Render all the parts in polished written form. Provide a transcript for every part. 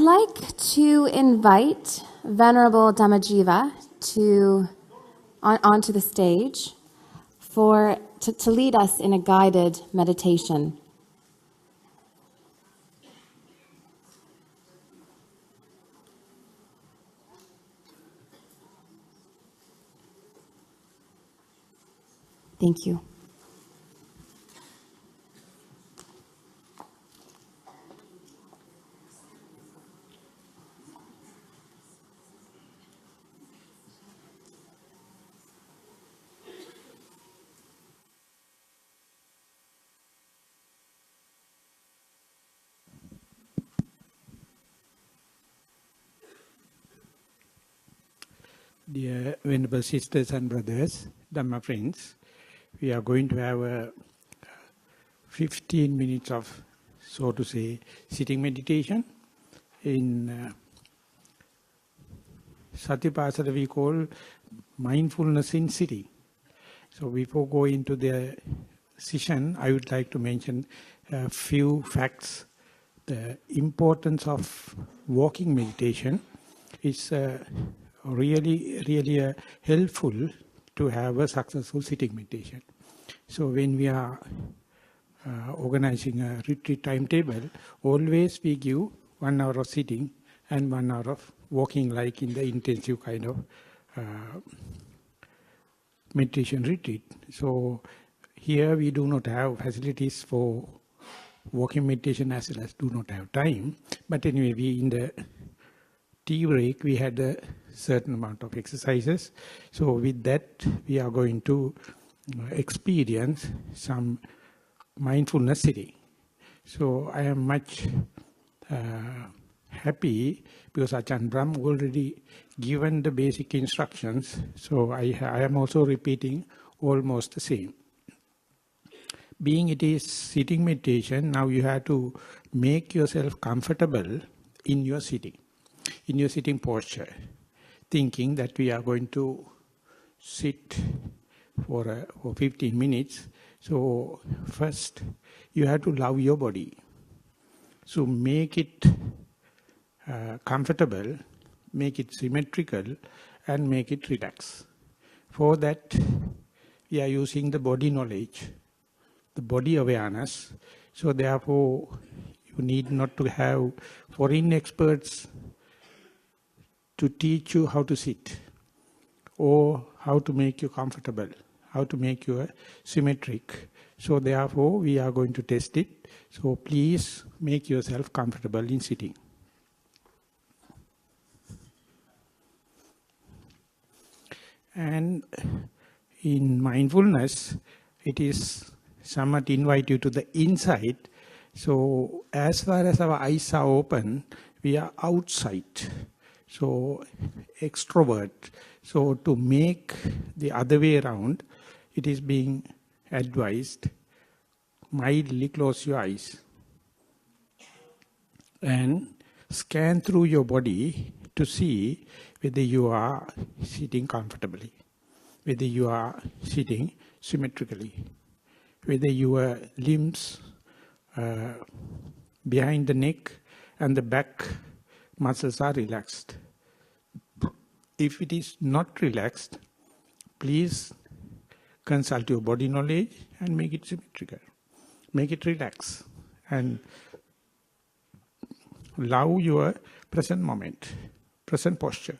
like to invite Venerable Dhammajīva onto the stage to lead us in a guided meditation. Thank you. Dear Venerable Sisters and Brothers, Dhamma friends, we are going to have a 15 minutes of, so to say, sitting meditation. In Satipasada we call mindfulness in sitting. So before going into the session, I would like to mention a few facts. The importance of walking meditation is really helpful to have a successful sitting meditation. So when we are organizing a retreat timetable, always we give 1 hour of sitting and 1 hour of walking, like in the intensive kind of meditation retreat. So here we do not have facilities for walking meditation as well as do not have time. But anyway, we in the tea break, we had a certain amount of exercises. So with that, we are going to experience some mindfulness sitting. So I am much happy because Ajahn Brahm already given the basic instructions. So I am also repeating almost the same. Being it is sitting meditation, now you have to make yourself comfortable in your sitting posture, thinking that we are going to sit for 15 minutes. So first, you have to love your body. So make it comfortable, make it symmetrical, and make it relax. For that, we are using the body knowledge, the body awareness. So therefore, you need not to have foreign experts to teach you how to sit or how to make you comfortable, how to make you symmetric. So therefore, we are going to test it. So please make yourself comfortable in sitting. And in mindfulness, it is somewhat invite you to the inside. So as far as our eyes are open, we are outside. So extrovert. So to make the other way around, it is being advised, mildly close your eyes and scan through your body to see whether you are sitting comfortably, whether you are sitting symmetrically, whether your limbs behind the neck and the back muscles are relaxed. If it is not relaxed, please consult your body knowledge and make it symmetrical. Make it relax and love your present moment, present posture.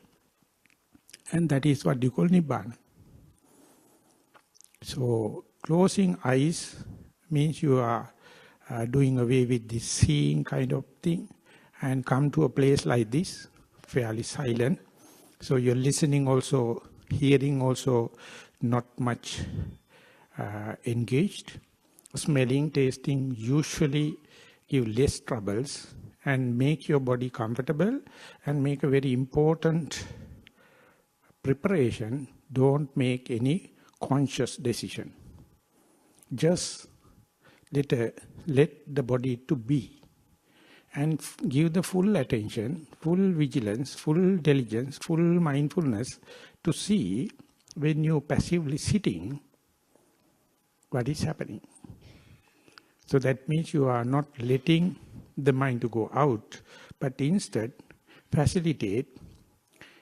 And that is what you call Nibbana. So closing eyes means you are doing away with this seeing kind of thing and come to a place like this, fairly silent. So you're listening also, hearing also, not much engaged. Smelling, tasting usually give less troubles and make your body comfortable and make a very important preparation. Don't make any conscious decision. Just let the body to be. And give the full attention, full vigilance, full diligence, full mindfulness to see when you're passively sitting, what is happening. So that means you are not letting the mind to go out, but instead facilitate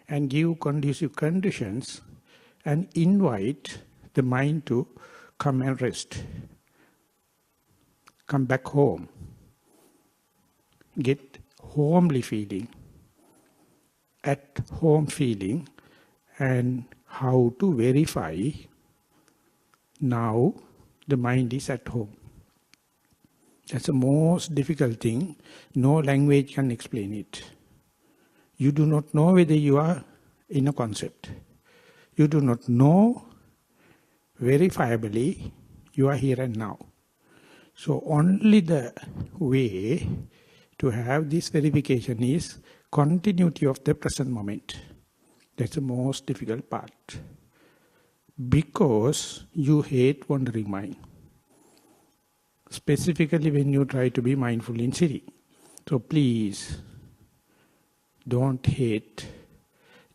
and give conducive conditions and invite the mind to come and rest. Come back home. Get homely feeling, at home feeling, and how to verify now the mind is at home. That's the most difficult thing. No language can explain it. You do not know whether you are in a concept. You do not know verifiably you are here and now. So only the way to have this verification is continuity of the present moment. That's the most difficult part. Because you hate wandering mind. Specifically when you try to be mindful in sitting. So please, don't hate.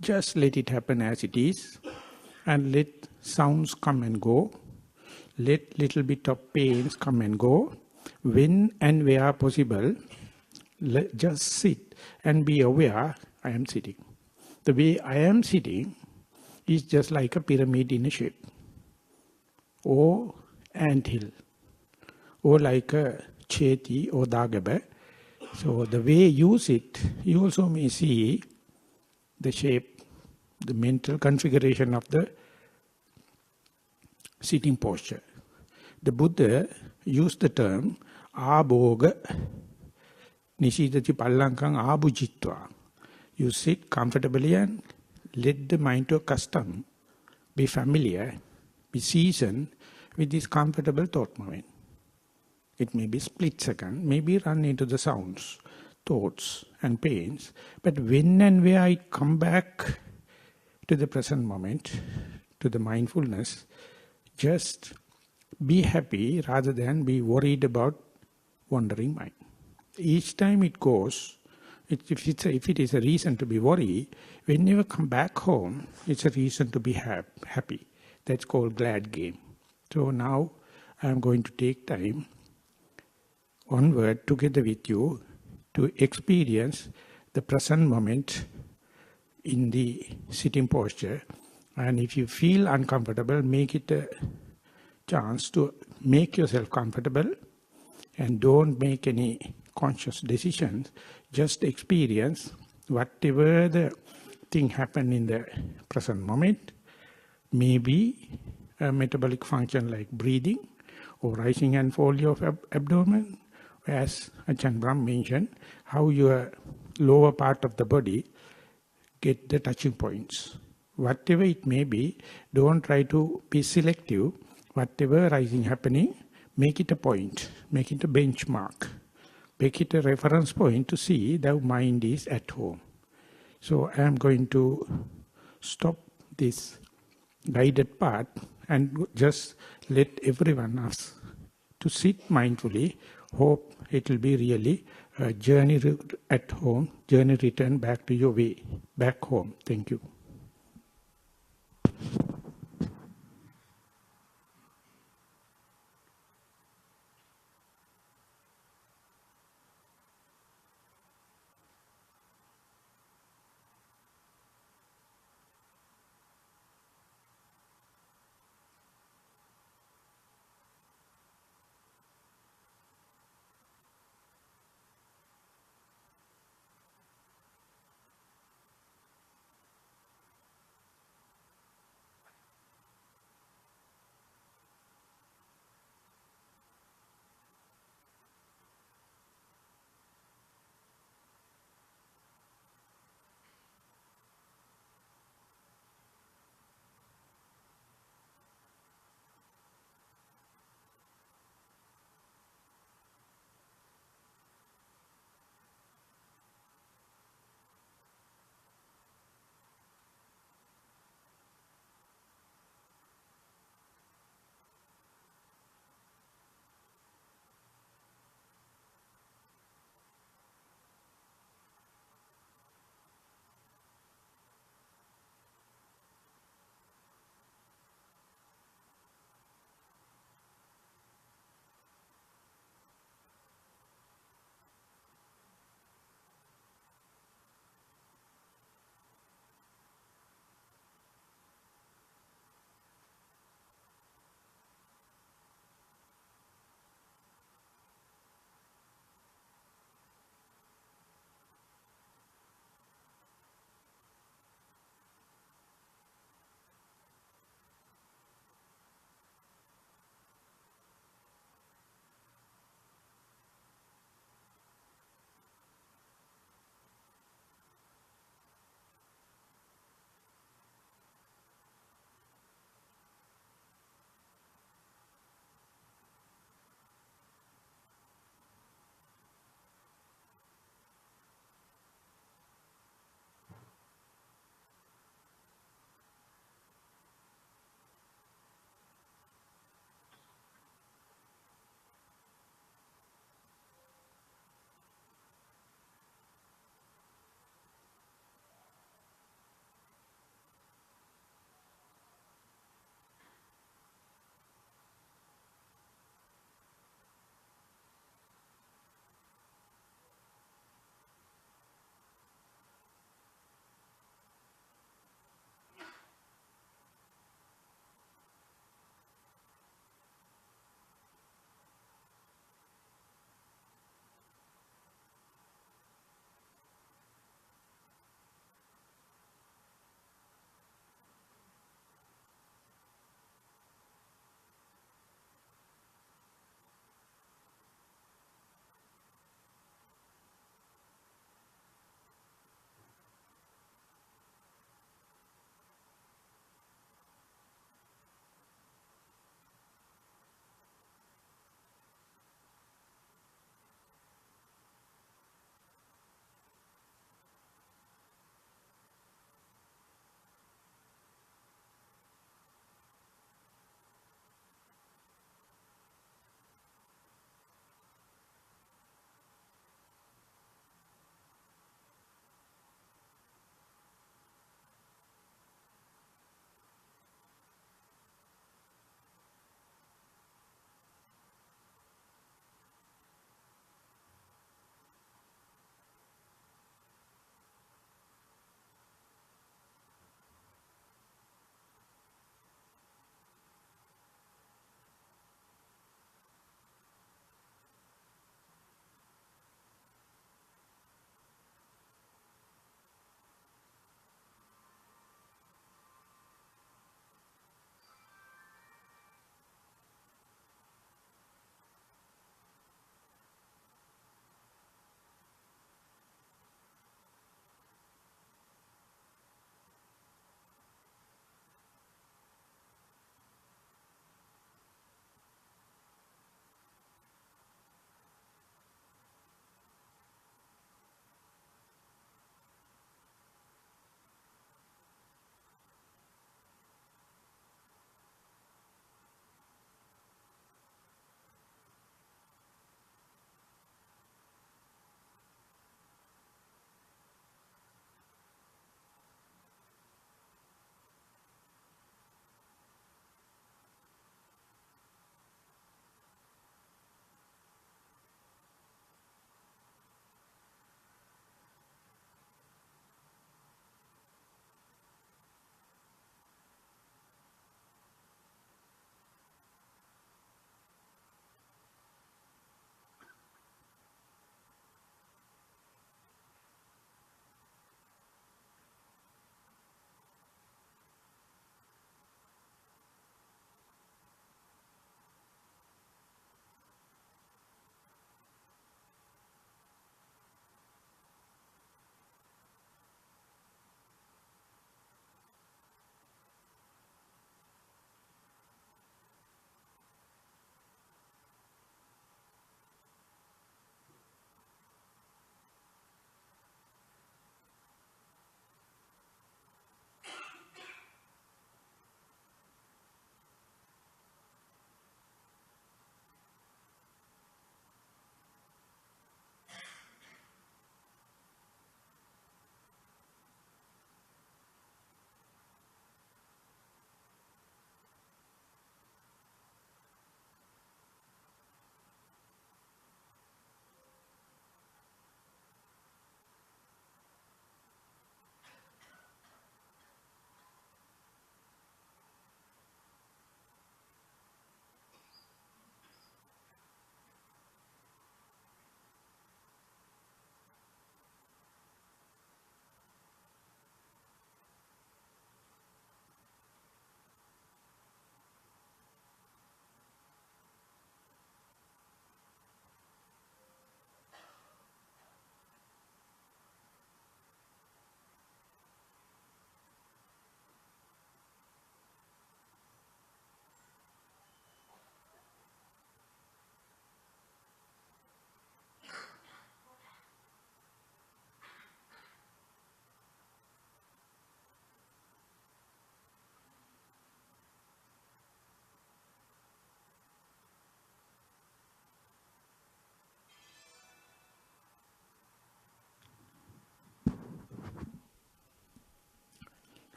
Just let it happen as it is. And let sounds come and go. Let little bit of pains come and go. When and where possible, just sit and be aware I am sitting. The way I am sitting is just like a pyramid in a shape. Or anthill. Or like a cheti or dagaba. So the way you sit, you also may see the shape, the mental configuration of the sitting posture. The Buddha used the term abhoga nishidati pallankang abhujitva. You sit comfortably and let the mind to accustom, be familiar, be seasoned with this comfortable thought moment. It may be split second, maybe run into the sounds, thoughts and pains. But when and where I come back to the present moment, to the mindfulness, just be happy rather than be worried about wandering mind. Each time it goes, if it is a reason to be worried, when you come back home, it's a reason to be happy. That's called glad game. So now I am going to take time onward together with you to experience the present moment in the sitting posture. And if you feel uncomfortable, make it a chance to make yourself comfortable and don't make any conscious decisions. Just experience whatever the thing happen in the present moment. Maybe a metabolic function like breathing or rising and falling of abdomen. As Ajahn Brahm mentioned, how your lower part of the body get the touching points. Whatever it may be, don't try to be selective. Whatever rising happening, make it a point, make it a benchmark, make it a reference point to see that mind is at home. So I am going to stop this guided part and just let everyone else to sit mindfully. Hope it will be really a journey at home, journey return back to your way, back home. Thank you.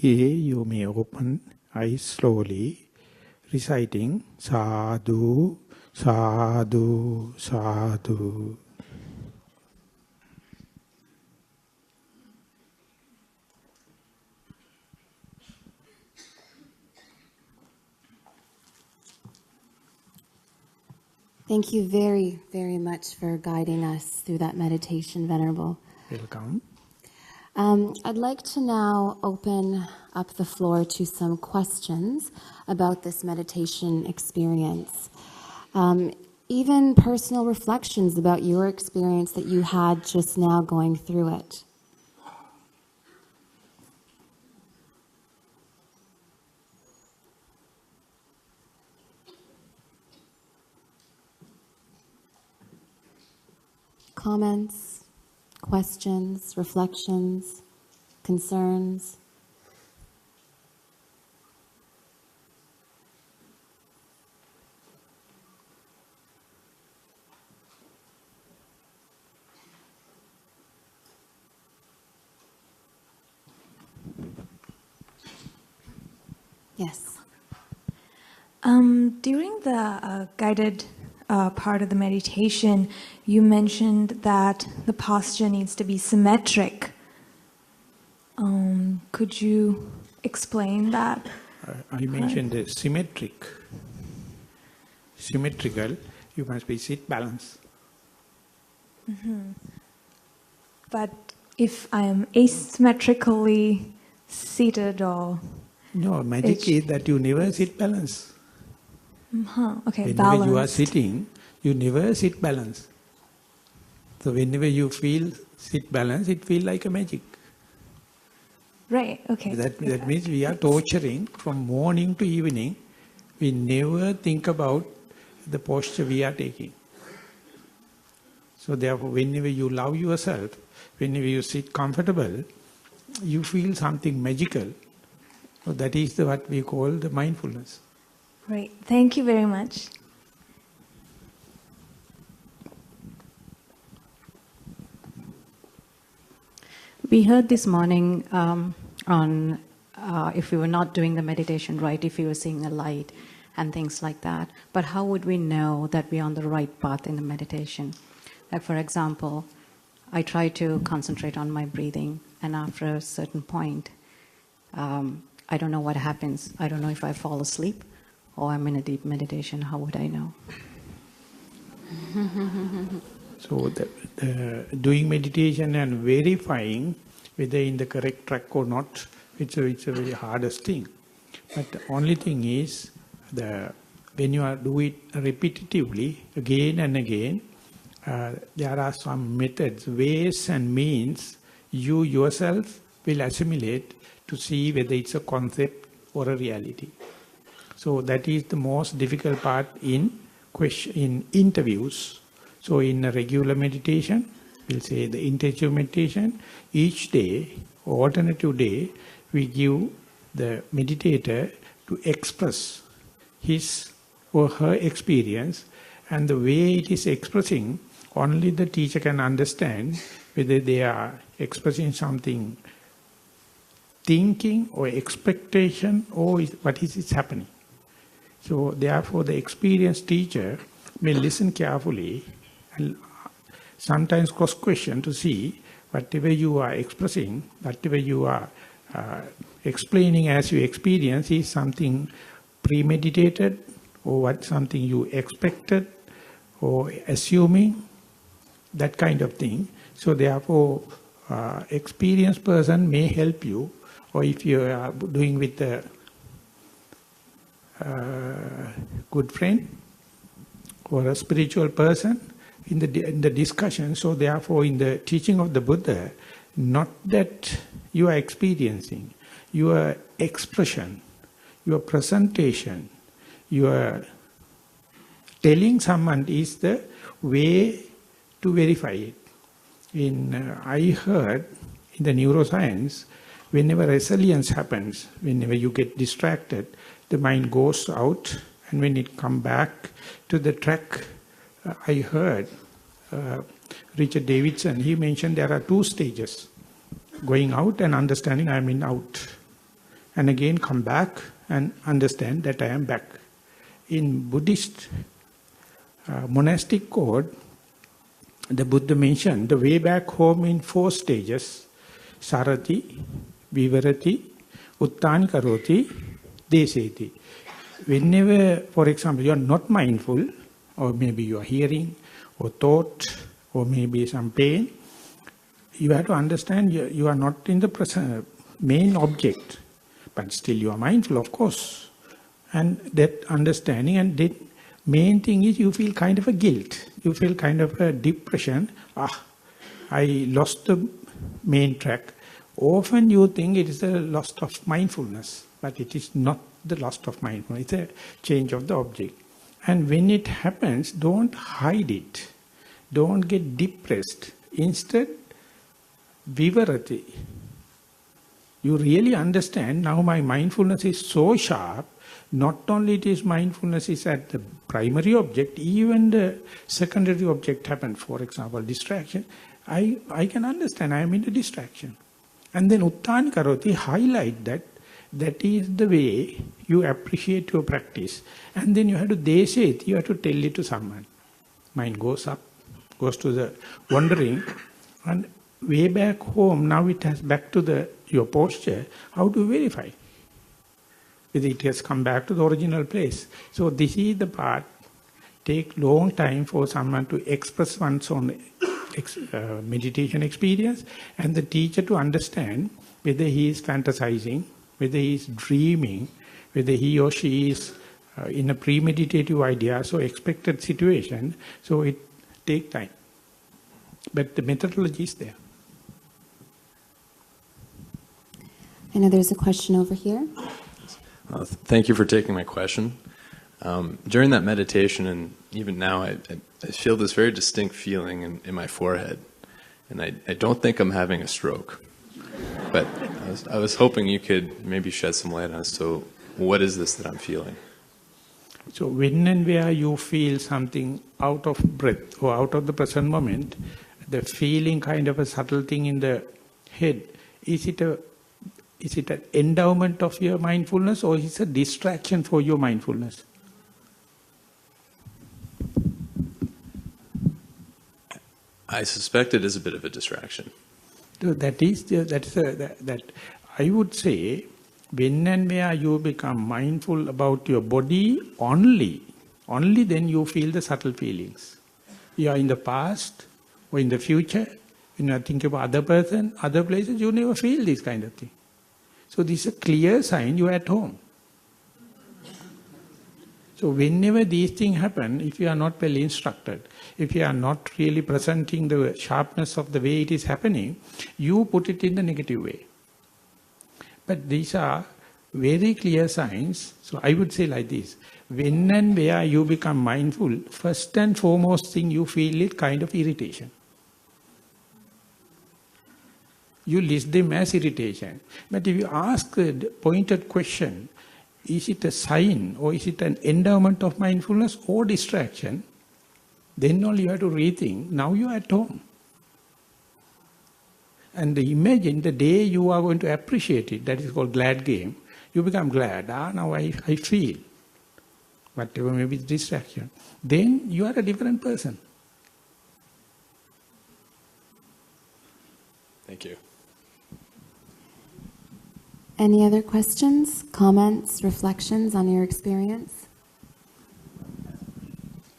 you may open eyes slowly, reciting sadhu, sadhu, sadhu. Thank you very, very much for guiding us through that meditation, Venerable. Welcome. I'd like to now open up the floor to some questions about this meditation experience. Even personal reflections about your experience that you had just now going through it. Comments, questions, reflections, concerns. Yes. During the guided part of the meditation, you mentioned that the posture needs to be symmetric. Could you explain that? I mentioned the symmetric. Symmetrical, you must be sit balance. Mm-hmm. But if I am asymmetrically seated or... No, magic is that you never sit balance. Okay, whenever balanced. you are sitting, you never sit balance. So whenever you feel sit balance, it feels like a magic. Right, okay. That means we are torturing from morning to evening. We never think about the posture we are taking. So therefore, whenever you love yourself, whenever you sit comfortable, you feel something magical. So that is what we call the mindfulness. Right. Thank you very much. We heard this morning on if we were not doing the meditation right, if we were seeing a light and things like that. But how would we know that we're on the right path in the meditation? Like, for example, I try to concentrate on my breathing, and after a certain point, I don't know what happens. I don't know if I fall asleep or I'm in a deep meditation. How would I know? So the doing meditation and verifying whether in the correct track or not, it's a very hardest thing. But the only thing is, when you do it repetitively, again and again, there are some methods, ways and means you yourself will assimilate to see whether it's a concept or a reality. So that is the most difficult part in interviews. So in a regular meditation, we'll say the intensive meditation, each day, or alternative day, we give the meditator to express his or her experience, and the way it is expressing, only the teacher can understand whether they are expressing something thinking or expectation or what is happening. So therefore the experienced teacher may listen carefully and sometimes cross-question to see whatever you are expressing, whatever you are explaining as you experience is something premeditated or something you expected or assuming, that kind of thing. So therefore experienced person may help you, or if you are doing with a good friend or a spiritual person in the discussion. So therefore in the teaching of the Buddha, not that you are experiencing, your expression, your presentation, your telling someone is the way to verify it. I heard in the neuroscience, whenever resilience happens, whenever you get distracted, the mind goes out, and when it comes back to the track, I heard Richard Davidson, he mentioned there are two stages, going out and understanding I am in out. and again come back and understand that I am back. In Buddhist monastic code, the Buddha mentioned the way back home in 4 stages: sarati, vivarati, uttani karoti, deseti. Whenever, for example, you are not mindful, or maybe you are hearing, or thought, or maybe some pain, you have to understand you are not in the present main object, but still you are mindful, of course. And that understanding, and the main thing is you feel kind of a guilt. You feel kind of a depression. I lost the main track. Often you think it is the loss of mindfulness, but it is not the loss of mindfulness. It's a change of the object. And when it happens, don't hide it. Don't get depressed. Instead, vivarati. You really understand, now my mindfulness is so sharp, not only it is mindfulness is at the primary object, even the secondary object happened, for example, distraction. I can understand, I am in the distraction. And then uttani karoti, highlight that. That is the way you appreciate your practice. And then you have to deseti, you have to tell it to someone. Mind goes up, goes to the wandering, and way back home, now it has back to your posture. How to verify whether it has come back to the original place? So this is the part, take long time for someone to express one's own meditation experience, and the teacher to understand whether he is fantasizing, whether he is dreaming, whether he or she is in a premeditative idea, so expected situation. So it takes time. But the methodology is there. I know there's a question over here. Thank you for taking my question. During that meditation, and even now, I feel this very distinct feeling in my forehead. And I don't think I'm having a stroke. But I was hoping you could maybe shed some light as to what is this that I'm feeling. So when and where you feel something out of breath or out of the present moment, the feeling kind of a subtle thing in the head, is it an endowment of your mindfulness, or is it a distraction for your mindfulness? I suspect it is a bit of a distraction. So that I would say, when and where you become mindful about your body, only then you feel the subtle feelings. You are in the past or in the future, when you think about other person, other places, you never feel this kind of thing. So this is a clear sign you are at home. So whenever these things happen, if you are not well instructed, if you are not really presenting the sharpness of the way it is happening, you put it in the negative way. But these are very clear signs. So I would say like this: when and where you become mindful, first and foremost thing you feel is kind of irritation. You list them as irritation. But if you ask a pointed question, is it a sign or is it an endowment of mindfulness or distraction? Then only you have to rethink. Now you are at home. And imagine the day you are going to appreciate it, that is called glad game. You become glad. Now I feel. Whatever may be the distraction. Then you are a different person. Thank you. Any other questions, comments, reflections on your experience?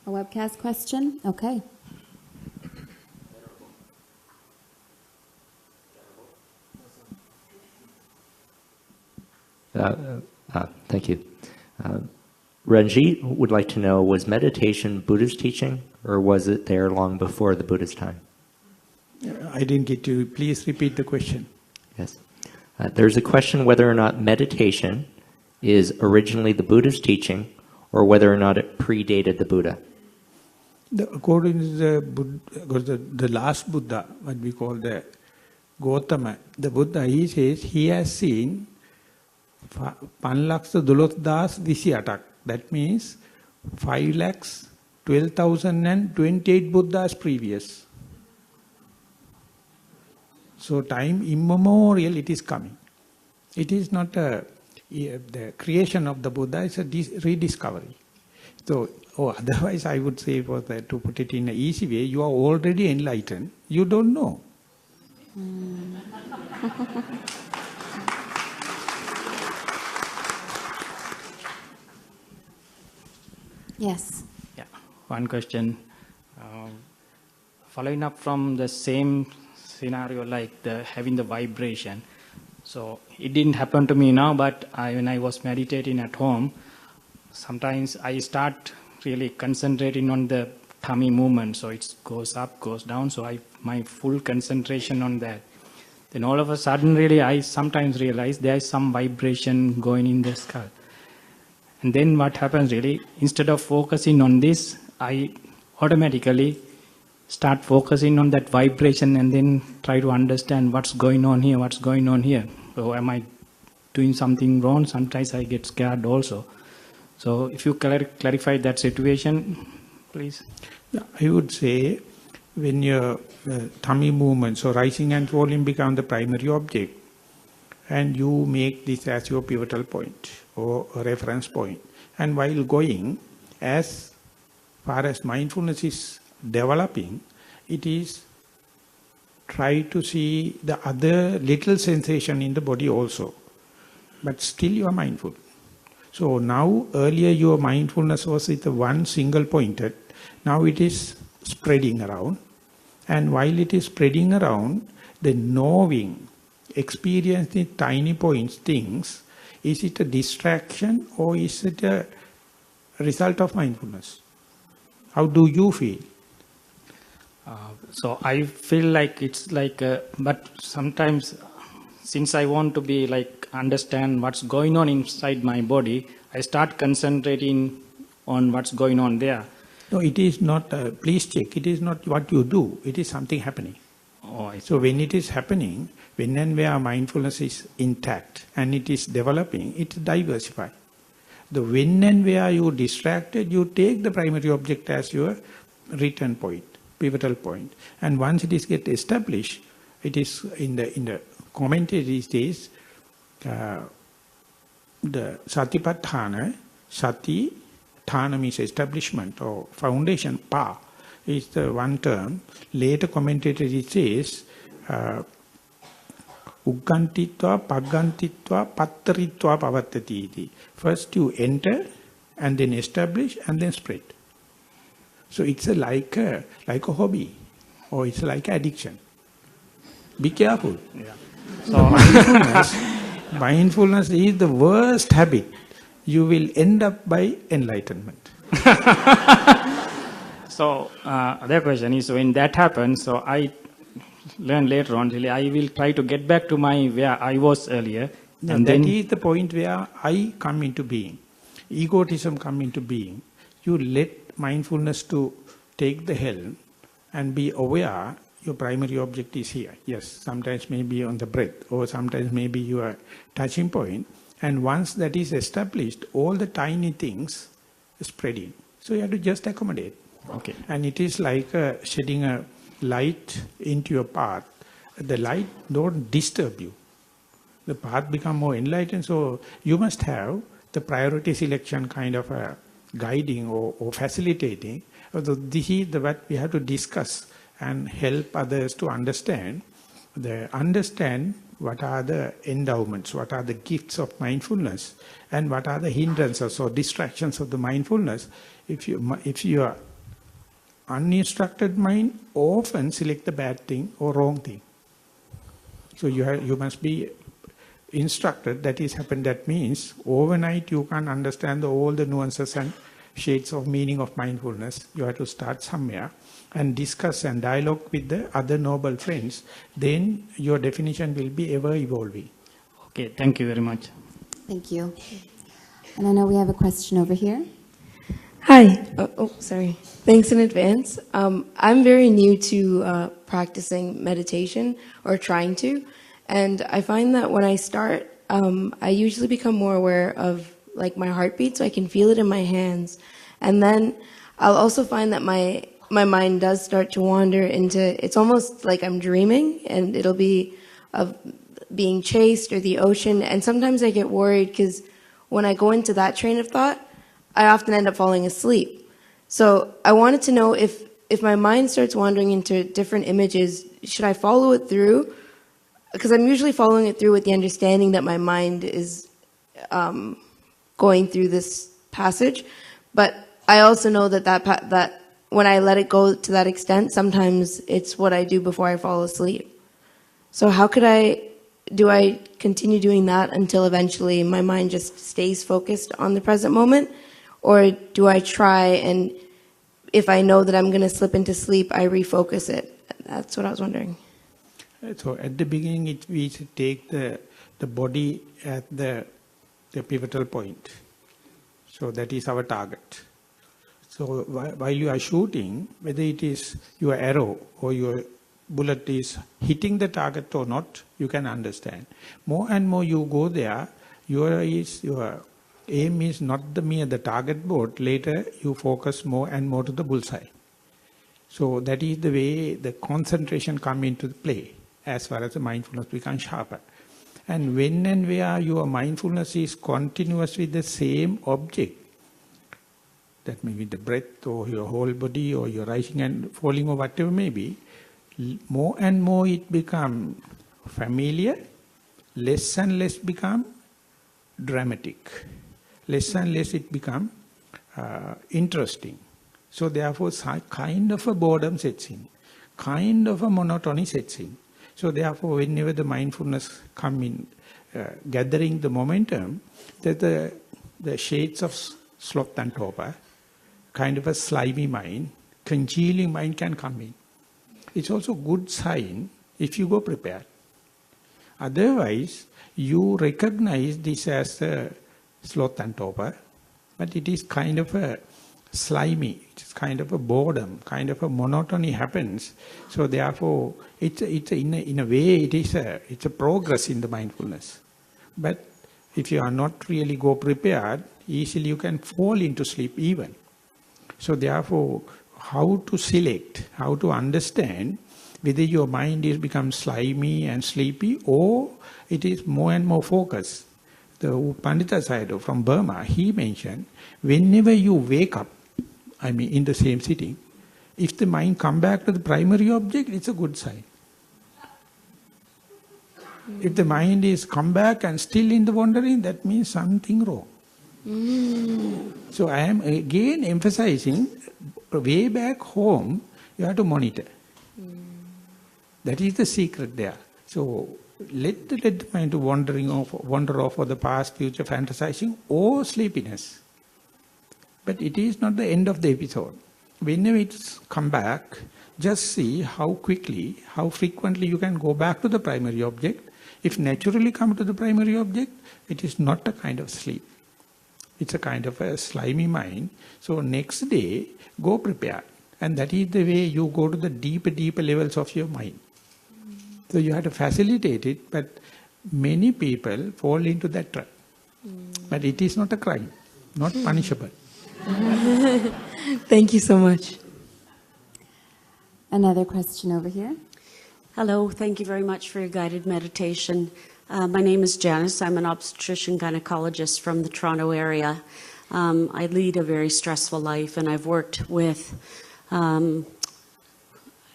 A webcast question? Okay. Thank you. Ranjit would like to know, was meditation Buddha's teaching, or was it there long before the Buddha's time? I didn't get you. Please repeat the question. Yes. There's a question whether or not meditation is originally the Buddha's teaching, or whether or not it predated the Buddha. According to the last Buddha, what we call the Gautama, the Buddha, he says he has seen 5,12,28. That means 5,12,028 Buddhas previous. So time immemorial it is coming. It is not a the creation of the Buddha is a rediscovery. So, otherwise I would say, to put it in an easy way, you are already enlightened. You don't know. Yes. Yeah, one question. Following up from the same scenario, like having the vibration. So it didn't happen to me now, but when I was meditating at home, sometimes I start really concentrating on the tummy movement. So it goes up, goes down. So my full concentration on that. Then all of a sudden, really, I sometimes realize there is some vibration going in the skull. And then what happens really, instead of focusing on this, I automatically start focusing on that vibration and then try to understand what's going on here, what's going on here. So am I doing something wrong? Sometimes I get scared also. So if you clarify that situation, please. I would say, when your tummy movements or rising and falling become the primary object, and you make this as your pivotal point or a reference point, and while going, as far as mindfulness is developing, it is try to see the other little sensation in the body also, but still you are mindful. So now, earlier your mindfulness was with the one single pointed, now it is spreading around, and while it is spreading around, the knowing, experiencing tiny points, things, is it a distraction or is it a result of mindfulness? How do you feel? So I feel like it's like, but sometimes since I want to be like understand what's going on inside my body, I start concentrating on what's going on there. No, it is not, please check, it is not what you do, it is something happening. Oh, I see. So when it is happening, when and where mindfulness is intact and it is developing, it diversifies. The when and where you distracted, you take the primary object as your return point, pivotal point. And once it is get established, it is in the commentary these days, the Satipatthana, Sati, Thana means establishment or foundation, Pa is the one term. Later commentator it says, Uggantitva, Paggantitva, Pattaritva Pavattati iti. First you enter and then establish and then spread. So it's like a hobby or it's like addiction. Be careful. Yeah. So mindfulness is the worst habit. You will end up by enlightenment. So other question is, when that happens, so I learn later on, really, I will try to get back to where I was earlier. No, and that then is the point where I come into being. Egotism come into being. You let mindfulness to take the helm and be aware your primary object is here. Yes, sometimes maybe on the breath or sometimes maybe your touching point. And once that is established, all the tiny things spreading. So you have to just accommodate. okay. And it is like shedding a light into your path. The light don't disturb you. The path become more enlightened. So you must have the priority selection kind of guiding or facilitating. So this is what we have to discuss and help others to understand. Understand what are the endowments, what are the gifts of mindfulness, and what are the hindrances or distractions of the mindfulness. If you are uninstructed mind, often select the bad thing or wrong thing. So you must be instructed. That is happened. That means overnight you can't understand all the nuances and shades of meaning of mindfulness. You have to start somewhere and discuss and dialogue with the other noble friends. Then your definition will be ever evolving. Okay, thank you very much. Thank you. And I know we have a question over here. Hi. Sorry. Thanks in advance. I'm very new to practicing meditation, or trying to, and I find that when I start, I usually become more aware of like my heartbeat, so I can feel it in my hands, and then I'll also find that my mind does start to wander into, it's almost like I'm dreaming, and it'll be of being chased or the ocean. And sometimes I get worried because when I go into that train of thought, I often end up falling asleep. So I wanted to know if my mind starts wandering into different images, should I follow it through? Because I'm usually following it through with the understanding that my mind is going through this passage. But I also know that when I let it go to that extent, sometimes it's what I do before I fall asleep. So how do I continue doing that until eventually my mind just stays focused on the present moment? Or do I try and if I know that I'm going to slip into sleep, I refocus it? That's what I was wondering. So at the beginning, we should take the body at the pivotal point. So that is our target. So while you are shooting, whether it is your arrow or your bullet is hitting the target or not, you can understand. More and more you go there, your aim is not the target board. Later you focus more and more to the bullseye. So that is the way the concentration come into play as far as the mindfulness becomes sharper. And when and where your mindfulness is continuous with the same object, that may be the breath or your whole body or your rising and falling or whatever may be, more and more it becomes familiar, less and less become dramatic, less and less it becomes interesting. So therefore kind of a boredom sets in, kind of a monotony sets in. So therefore whenever the mindfulness come in, gathering the momentum, that the shades of sloth and torpor, kind of a slimy mind, congealing mind can come in. It's also a good sign if you go prepared. Otherwise, you recognize this as a sloth and torpor, but it is kind of a slimy, it's kind of a boredom, kind of a monotony happens. So therefore, in a way, it's a progress in the mindfulness. But if you are not really go prepared, easily you can fall into sleep even. So therefore, how to select, how to understand whether your mind is become slimy and sleepy or it is more and more focused. The Pandita Sayadaw from Burma, he mentioned, whenever you wake up, in the same sitting, if the mind come back to the primary object, it's a good sign. If the mind is come back and still in the wandering, that means something wrong. So I am again emphasizing, way back home, you have to monitor. That is the secret there. So let the mind wander off for the past, future, fantasizing or sleepiness. But it is not the end of the episode. Whenever it's come back, just see how quickly, how frequently you can go back to the primary object. If naturally come to the primary object, it is not a kind of sleep. It's a kind of a slimy mind. So next day, go prepared. And that is the way you go to the deeper levels of your mind. So you have to facilitate it, but many people fall into that trap. But it is not a crime, not punishable. Thank you so much. Another question over here. Hello, thank you very much for your guided meditation. My name is Janice. I'm an obstetrician gynecologist from the Toronto area. I lead a very stressful life, and I've worked with, I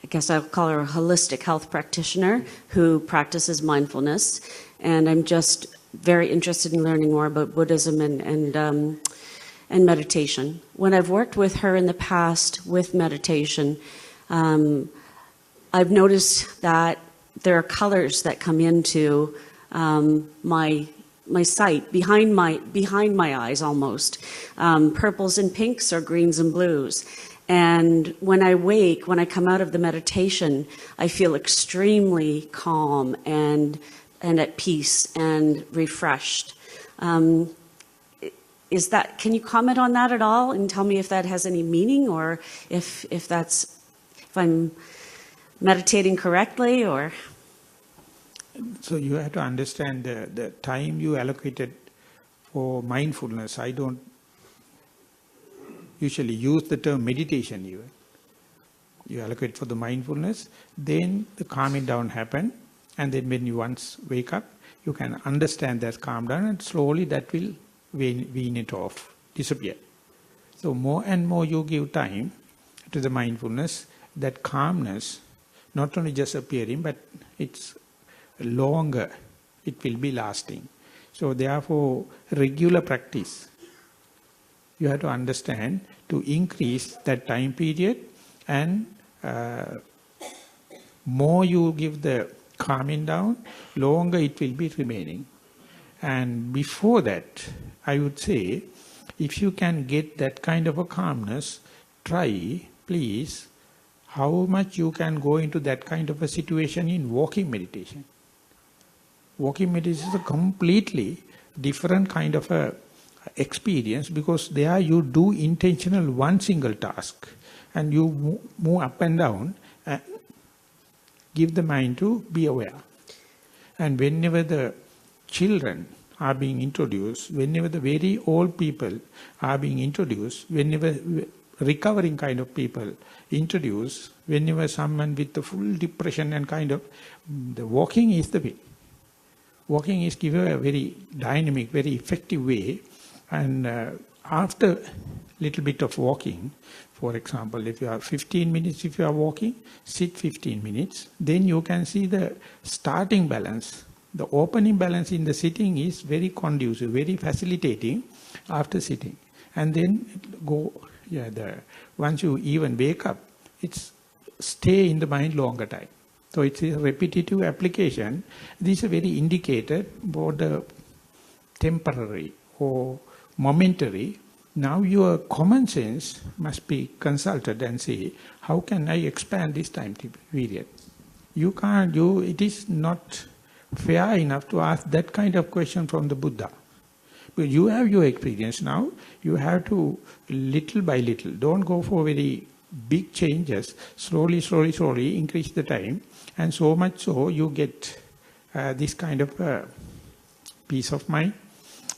guess I'll call her a holistic health practitioner who practices mindfulness. And I'm just very interested in learning more about Buddhism and meditation. When I've worked with her in the past with meditation, I've noticed that there are colors that come into my sight, behind my eyes almost, purples and pinks or greens and blues. And when I wake, when I come out of the meditation, I feel extremely calm and at peace and refreshed. Can you comment on that at all and tell me if that has any meaning, or if I'm meditating correctly, or? So you have to understand the time you allocated for mindfulness. I don't usually use the term meditation even. You allocate for the mindfulness, then the calming down happen, And then when you once wake up, you can understand that calm down, and slowly that will wean it off, disappear. So more and more you give time to the mindfulness, that calmness, not only just appearing, but it's longer, it will be lasting. So therefore, regular practice, you have to understand to increase that time period, and more you give the calming down, longer it will be remaining. And before that, I would say, if you can get that kind of a calmness, try, please, how much you can go into that kind of a situation in walking meditation. Walking meditation is a completely different kind of a experience, because there you do intentional one single task, and you move up and down and give the mind to be aware. And whenever the children are being introduced, whenever the very old people are being introduced, whenever recovering kind of people introduced, whenever someone with the full depression and kind of, the walking is the way. Walking is given a very dynamic, very effective way. And after little bit of walking, for example, if you are 15 minutes, if you are walking, sit 15 minutes, then you can see the starting balance. The opening balance in the sitting is very conducive, very facilitating after sitting. And then go, once you even wake up, it's stay in the mind longer time. So it's a repetitive application. This is very indicated for the temporary or momentary. Now your common sense must be consulted and say, how can I expand this time period? You can't, it is not fair enough to ask that kind of question from the Buddha. But you have your experience now, you have to little by little, don't go for very big changes, slowly, slowly, slowly increase the time, and so much so you get this kind of peace of mind,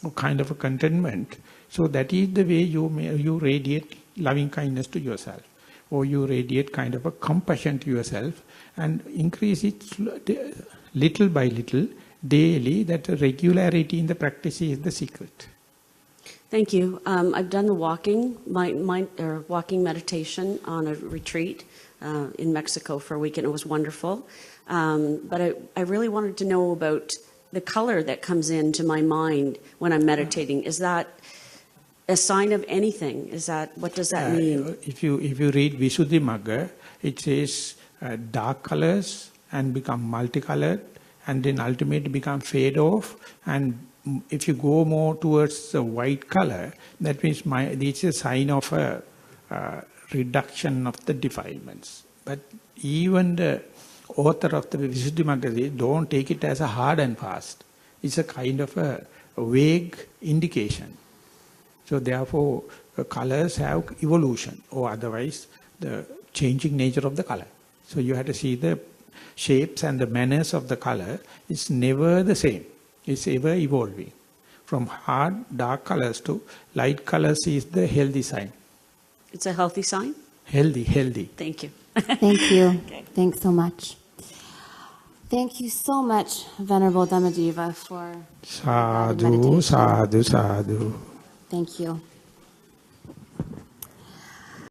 or kind of a contentment. So that is the way you radiate loving kindness to yourself, or you radiate kind of a compassion to yourself, and increase it little by little, daily. That regularity in the practice is the secret. Thank you. I've done the walking meditation on a retreat in Mexico for a week, and it was wonderful. But I really wanted to know about the color that comes into my mind when I'm meditating. Is that a sign of anything? What does that mean? If you read Visuddhimagga, it says dark colors and become multicolored, and then ultimately become fade off. And if you go more towards the white color, that means this is a sign of a reduction of the defilements. But even the author of the Visuddhimagga says, don't take it as a hard and fast. It's a kind of a vague indication. So therefore, colors have evolution, or otherwise the changing nature of the color. So you have to see the shapes and the manners of the color. It's never the same. It's ever evolving. From hard, dark colors to light colors is the healthy sign. It's a healthy sign? Healthy. Thank you. Thank you. Okay. Thanks so much. Thank you so much, Venerable Dhammajīva, for sadhu, sadhu, sadhu. Thank you.